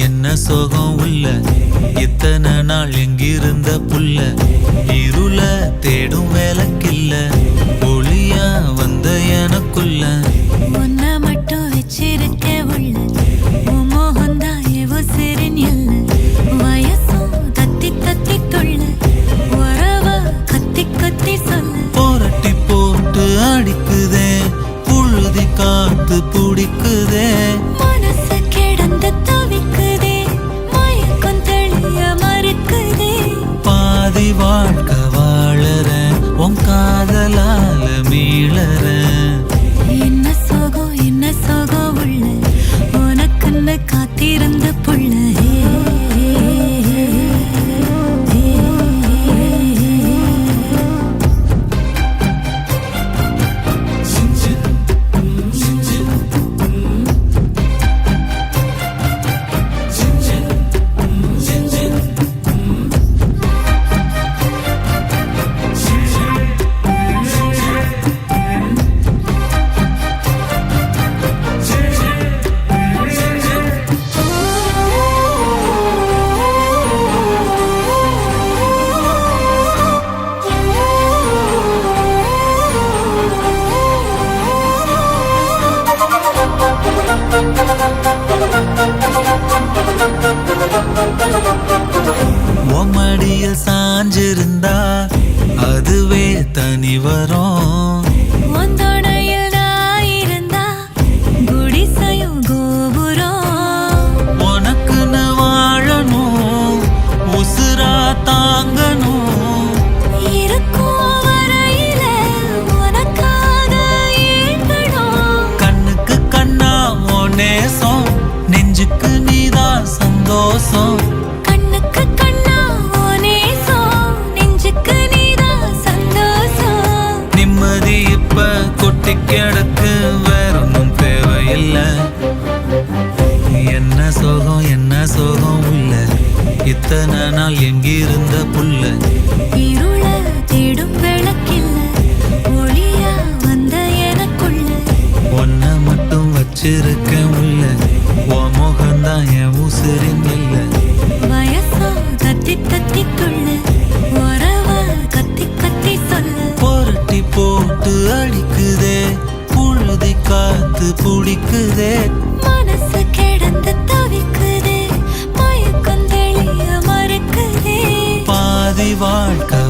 என்ன சோகம் உள்ள இத்தனை நாள் எங்கிருந்த புள்ள இருள தேடும் வேலைக்கில்ல ஒளியா வந்த எனக்குள்ள உன்னை மட்டும் வச்சிருக்க உள்ள மோகந்தான் எவோ சிறின் எல்ல வயசும் தத்தி தத்தி தொள்ள உறவ கத்தி கத்தி சொல்ல போரட்டி போட்டு அடிக்குதே புழுதி காத்து பிடிக்குதே மனசு கிடந்து தவிக்குதே மயக்கம் தெளிய மறுக்குதே பாதி வாழ்க்கை வாழறேன் உன் காதலால மீளறேன் என்ன சோகம் உள்ள உனக்குன்னு காத்திருந்த புள்ள மடியில் சாஞ்சிருந்தா அதுவே தனி வரும் ஒந்தோடையில் நான் இருந்தா குடிசையும் கோபுரம் உனக்குன்னு வாழணும் உசுரா தாங்கணும் இருக்கும் வரையில உனக்காக ஏங்கணும் கண்ணுக்கு கண்ணா உன் நேசம் நெஞ்சுக்கு நீதான் சந்தோஷம் கண்ணுக்கு கண்ணா நேசம் நெஞ்சுக்கு நீதான் சந்தோஷம் நிம்மதி இப்ப கொட்டி கிடக்கு வேற ஒன்றும் தேவையில்லை என்ன சோகம் உள்ள இத்தனை நாள் எங்கிருந்த புள்ள இருள தேடும் விளக்கில்ல ஒளியா வந்த எனக்குள்ள ஒன்ன மட்டும் வச்சிருக்கேன் உள்ள உன் முகம்தான் என் உசிரின் இல்லை வயசோ தத்தி தத்தி துள்ள உறவ கத்தி கத்தி சொல்ல புரட்டி போட்டு அடிக்குதே புழுதி காத்து பிடிக்குதே மனசு கிடந்து தவிக்குதே மயக்கம் தெளிய மறுக்குதே பாதி வாழ்க்கை